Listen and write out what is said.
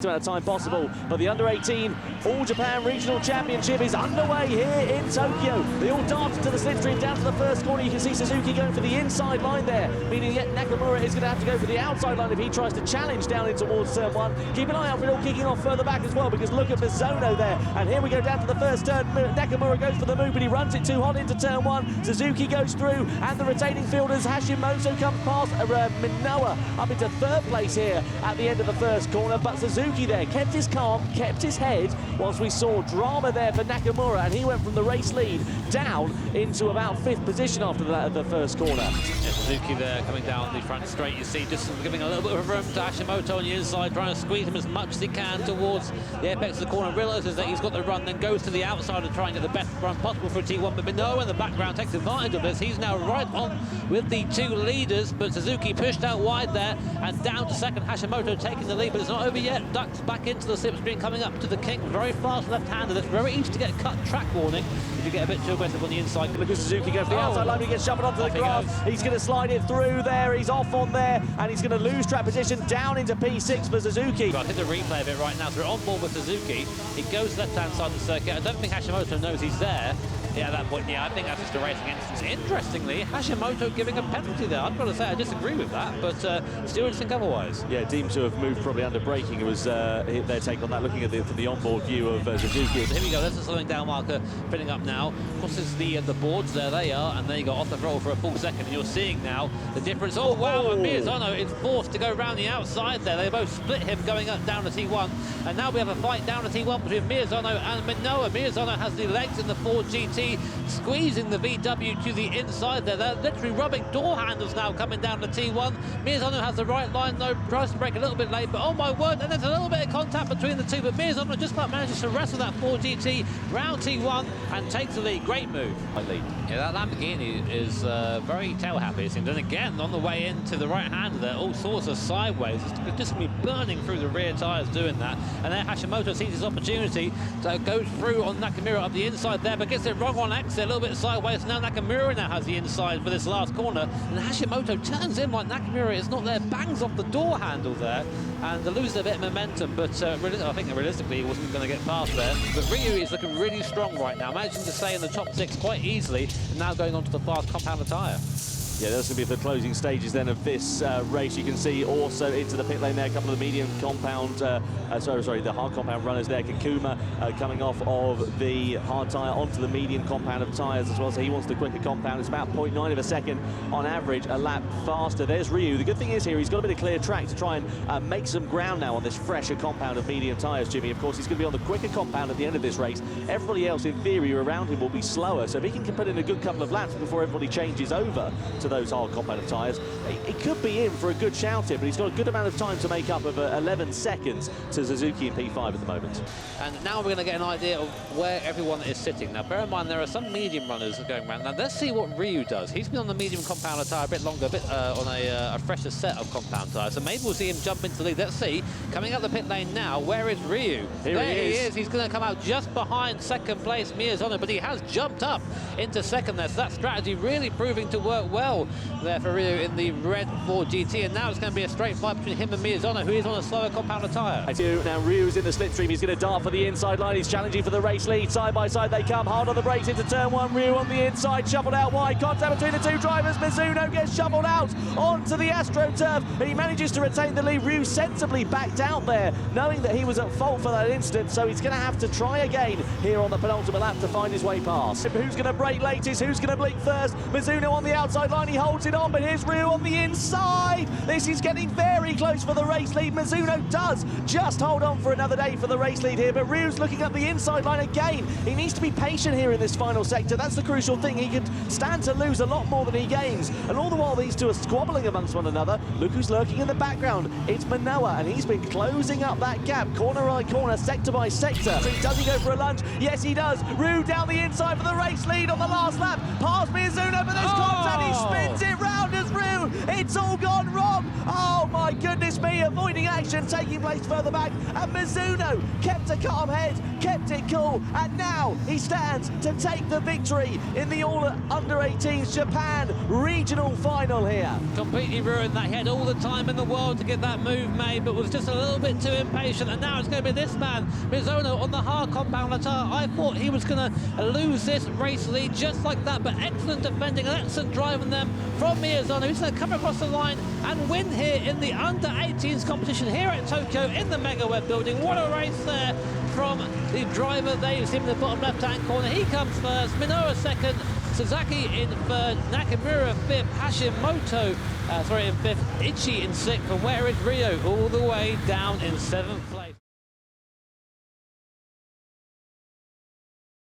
Amount of time possible, but the under-18 All-Japan Regional Championship is underway here in Tokyo. They all darted to the slipstream down to the first corner. You can see Suzuki going for the inside line there, meaning yet Nakamura is going to have to go for the outside line if he tries to challenge down in towards turn one. Keep an eye out for it all kicking off further back as well, because look at Mizuno there, and here we go down to the first turn. Nakamura goes for the move, but he runs it too hot into turn one. Suzuki goes through, and the retaining fielders, Hashimoto comes past Minoa up into third place here at the end of the first corner, but Suzuki there kept his calm, kept his head, whilst we saw drama there for Nakamura, and he went from the race lead down into about fifth position after that at the first corner. Yeah, Suzuki there coming down the front straight, you see, just giving a little bit of room to Hashimoto on the inside, trying to squeeze him as much as he can towards the apex of the corner, realises that he's got the run, then goes to the outside and try and get the best run possible for T1, but Minoa in the background takes advantage of this. He's now right on with the two leaders, but Suzuki pushed out wide there and down to second. Hashimoto taking the lead, but it's not over yet. Ducks back into the slipstream, coming up to the kink, very fast left-hander. That's very easy to get cut track warning if you get a bit too aggressive on the inside. Look at Suzuki go for the outside line, he gets shuffled onto the grass. He's going to slide it through there, he's off on there, and he's going to lose track position down into P6 for Suzuki. I'll hit the replay of it right now, so we're on board with Suzuki. He goes left-hand side of the circuit. I don't think Hashimoto knows he's there. Yeah, at that point, yeah, I think that's just a racing instance. Interestingly, Hashimoto giving a penalty there. I've got to say, I disagree with that, but stewards think otherwise. Yeah, deemed to have moved probably under braking. It was their take on that, looking at the onboard view of Suzuki. So here we go, there's the slowing down marker filling up now. Of course, there's the boards, there they are, and there you go, off the throttle for a full second, and you're seeing now the difference. Oh, wow, and Miyazono is forced to go around the outside there. They both split him going up down to T1, and now we have a fight down to T1 between Miyazono and Minoa. Miyazono has the legs in the Ford GT, squeezing the VW to the inside there. They're literally rubbing door handles now coming down to T1. Miyazono has the right line though, tries to brake a little bit late, but oh my word, and there's a little bit of contact between the two, but Miyazono just about manages to wrestle that Ford GT round T1 and takes the lead. Great move. Yeah, that Lamborghini is very tail happy, it seems. And again, on the way into the right hander there, all sorts of sideways. It's just going to be burning through the rear tyres doing that. And then Hashimoto sees his opportunity to go through on Nakamura up the inside there, but gets it wrong on exit, a little bit sideways. Now Nakamura now has the inside for this last corner, and Hashimoto turns in like Nakamura is not there, bangs off the door handle there, and loses a bit of momentum, but I think realistically he wasn't going to get past there. But Ryu is looking really strong right now, managing to stay in the top six quite easily, and now going on to the fast compound tyre. Yeah, that's going to be the closing stages then of this race. You can see also into the pit lane there, a couple of the medium compound, the hard compound runners there. Kakuma coming off of the hard tyre onto the medium compound of tyres as well, so he wants the quicker compound. It's about 0.9 of a second on average, a lap faster. There's Ryu. The good thing is here, he's got a bit of clear track to try and make some ground now on this fresher compound of medium tyres, Jimmy. Of course, he's going to be on the quicker compound at the end of this race. Everybody else, in theory, around him will be slower, so if he can put in a good couple of laps before everybody changes over to those hard compound of tyres, it could be in for a good shout here, but he's got a good amount of time to make up of 11 seconds to Suzuki in P5 at the moment. And now we're going to get an idea of where everyone is sitting. Now, bear in mind, there are some medium runners going around. Now, let's see what Ryu does. He's been on the medium compound tyre a bit longer, a bit on a fresher set of compound tyres, so maybe we'll see him jump into the lead. Let's see. Coming up the pit lane now, where is Ryu? There he is. He's going to come out just behind second place Miyazono, but he has jumped up into second there, so that strategy really proving to work well there for Ryu in the red Ford GT, and now it's going to be a straight fight between him and Miyazono, who is on a slower compound tyre. Now Ryu's in the slipstream, he's going to dart for the inside line, he's challenging for the race lead, side by side they come, hard on the brakes into turn one, Ryu on the inside, shuffled out wide, contact between the two drivers, Mizuno gets shuffled out onto the AstroTurf, and he manages to retain the lead. Ryu sensibly backed out there, knowing that he was at fault for that incident, so he's going to have to try again here on the penultimate lap to find his way past. Who's going to brake latest, who's going to blink first? Mizuno on the outside line, he holds it on, but here's Ryu on the inside. This is getting very close for the race lead. Mizuno does just hold on for another day for the race lead here, but Ryu's looking up the inside line again. He needs to be patient here in this final sector. That's the crucial thing. He could stand to lose a lot more than he gains. And all the while these two are squabbling amongst one another, look who's lurking in the background. It's Minoa, and he's been closing up that gap, corner by corner, sector by sector. Does he go for a lunge? Yes, he does. Ryu down the inside for the race lead on the last lap. Past Mizuno, but there's contact. He spins it round as Ryu It's all gone wrong. Oh my goodness me, avoiding action taking place further back, and Mizuno kept a calm head, kept it cool, and now he stands to take the victory in the all under 18s Japan regional final here. Completely ruined that. He had all the time in the world to get that move made, but was just a little bit too impatient, and now it's going to be this man, Mizuno, on the hard compound attack. I thought he was going to lose this race lead just like that, but excellent defending and excellent driving them from Mizuno. He's going to come across the line and win here in the under 18s competition here at Tokyo in the Mega Web building. What a race there from the driver there. You see him in the bottom left-hand corner. He comes first, Minoru second, Sasaki in third, Nakamura fifth, Hashimoto in fifth, Ichi in sixth, and where is Rio? All the way down in seventh place.